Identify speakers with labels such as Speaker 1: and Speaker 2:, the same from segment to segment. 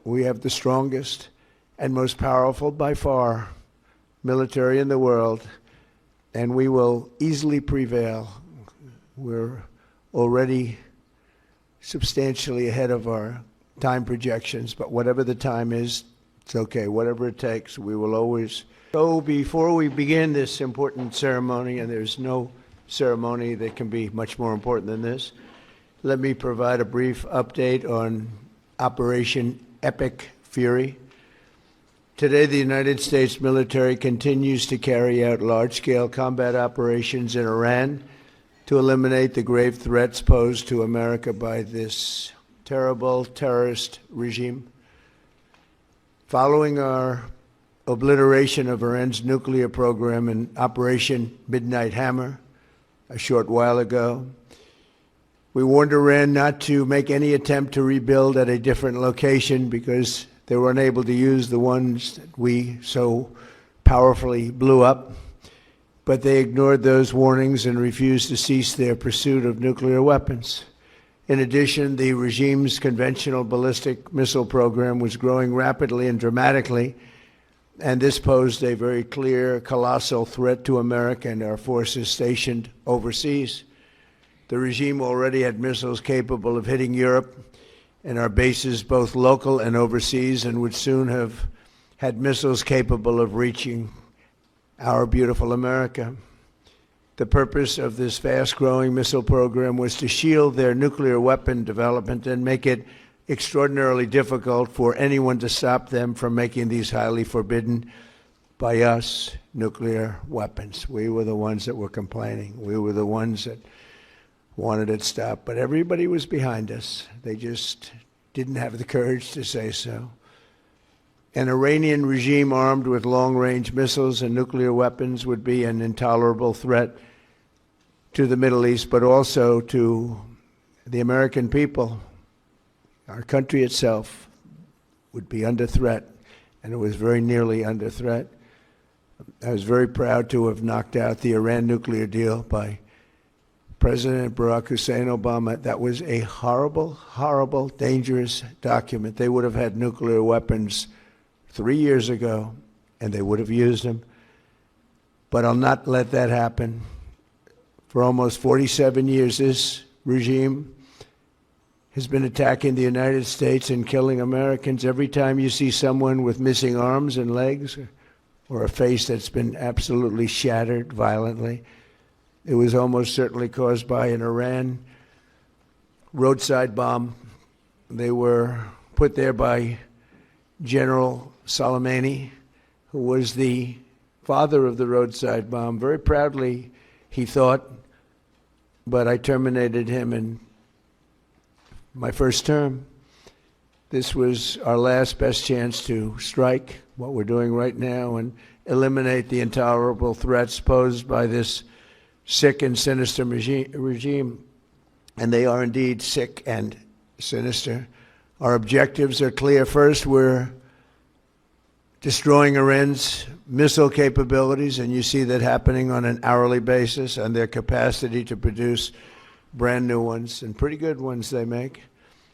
Speaker 1: we have the strongest and most powerful by far military in the world, and we will easily prevail. We're already substantially ahead of our time projections, but whatever the time is, it's okay. Whatever it takes, we will always. So before we begin this important ceremony, and there's no ceremony that can be much more important than this, let me provide a brief update on Operation Epic Fury. Today, the United States military continues to carry out large-scale combat operations in Iran to eliminate the grave threats posed to America by this terrible terrorist regime. Following our obliteration of Iran's nuclear program in Operation Midnight Hammer a short while ago, we warned Iran not to make any attempt to rebuild at a different location because they were unable to use the ones that we so powerfully blew up. But they ignored those warnings and refused to cease their pursuit of nuclear weapons. In addition, the regime's conventional ballistic missile program was growing rapidly and dramatically, and this posed a very clear, colossal threat to America and our forces stationed overseas. The regime already had missiles capable of hitting Europe and our bases, both local and overseas, and would soon have had missiles capable of reaching our beautiful America. The purpose of this fast-growing missile program was to shield their nuclear weapon development and make it extraordinarily difficult for anyone to stop them from making these highly forbidden by us nuclear weapons. We were the ones that were complaining. We were the ones that wanted it stopped, but everybody was behind us. They just didn't have the courage to say so. An Iranian regime armed with long-range missiles and nuclear weapons would be an intolerable threat to the Middle East, but also to the American people. Our country itself would be under threat, and it was very nearly under threat. I was very proud to have knocked out the Iran nuclear deal by President Barack Hussein Obama. That was a horrible, horrible, dangerous document. They would have had nuclear weapons 3 years ago, and they would have used them. But I'll not let that happen. For almost 47 years, this regime has been attacking the United States and killing Americans. Every time you see someone with missing arms and legs or a face that's been absolutely shattered violently, it was almost certainly caused by an Iran roadside bomb. They were put there by General Soleimani, who was the father of the roadside bomb. Very proudly, he thought, but I terminated him in my first term. This was our last best chance to strike what we're doing right now and eliminate the intolerable threats posed by this sick and sinister regime. And they are indeed sick and sinister. Our objectives are clear. First, we're destroying Iran's missile capabilities, and you see that happening on an hourly basis, and their capacity to produce brand new ones, and pretty good ones they make.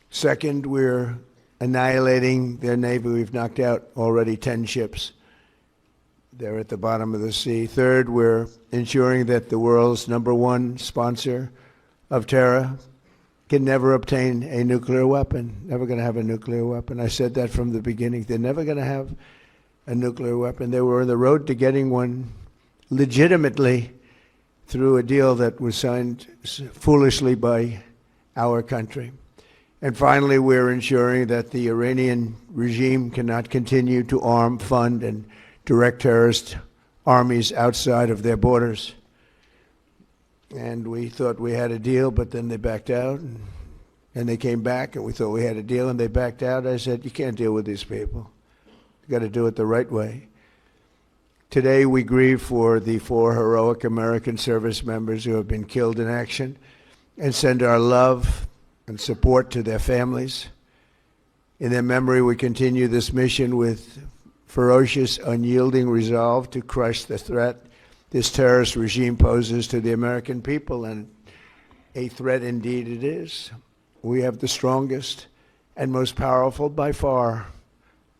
Speaker 1: Second, we're annihilating their navy. We've knocked out already 10 ships. They're at the bottom of the sea. Third, we're ensuring that the world's #1 sponsor of terror can never obtain a nuclear weapon, never going to have a nuclear weapon. I said that from the beginning. They're never going to have a nuclear weapon. They were on the road to getting one legitimately through a deal that was signed foolishly by our country. And finally, we're ensuring that the Iranian regime cannot continue to arm, fund, and direct terrorist armies outside of their borders. And we thought we had a deal, but then they backed out, and they came back, and we thought we had a deal, and they backed out. I said, you can't deal with these people. You've got to do it the right way. Today, we grieve for the 4 heroic American service members who have been killed in action and send our love and support to their families. In their memory, we continue this mission with ferocious, unyielding resolve to crush the threat this terrorist regime poses to the American people, and a threat indeed it is. We have the strongest and most powerful by far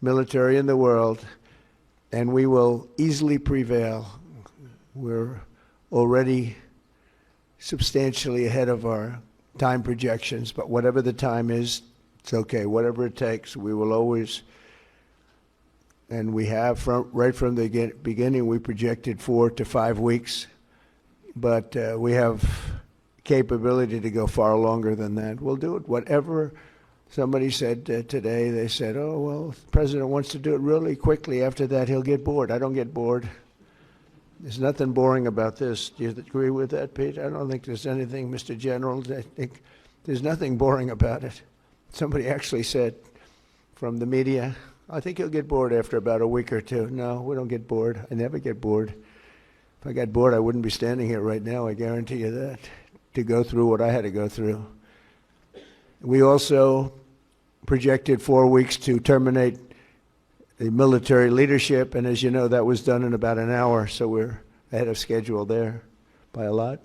Speaker 1: military in the world, and we will easily prevail. We're already substantially ahead of our time projections, but whatever the time is, it's okay. Whatever it takes, we will always, and we have right from the beginning, we projected 4 to 5 weeks, but we have capability to go far longer than that. We'll do it. Whatever somebody said today, they said, oh, well, the president wants to do it really quickly. After that, he'll get bored. I don't get bored. There's nothing boring about this. Do you agree with that, Pete? I don't think there's anything, Mr. General. I think there's nothing boring about it. Somebody actually said from the media, I think he'll get bored after about a week or two. No, we don't get bored. I never get bored. If I got bored, I wouldn't be standing here right now, I guarantee you that, to go through what I had to go through. We also projected 4 weeks to terminate the military leadership, and as you know, that was done in about an hour, so we're ahead of schedule there by a lot.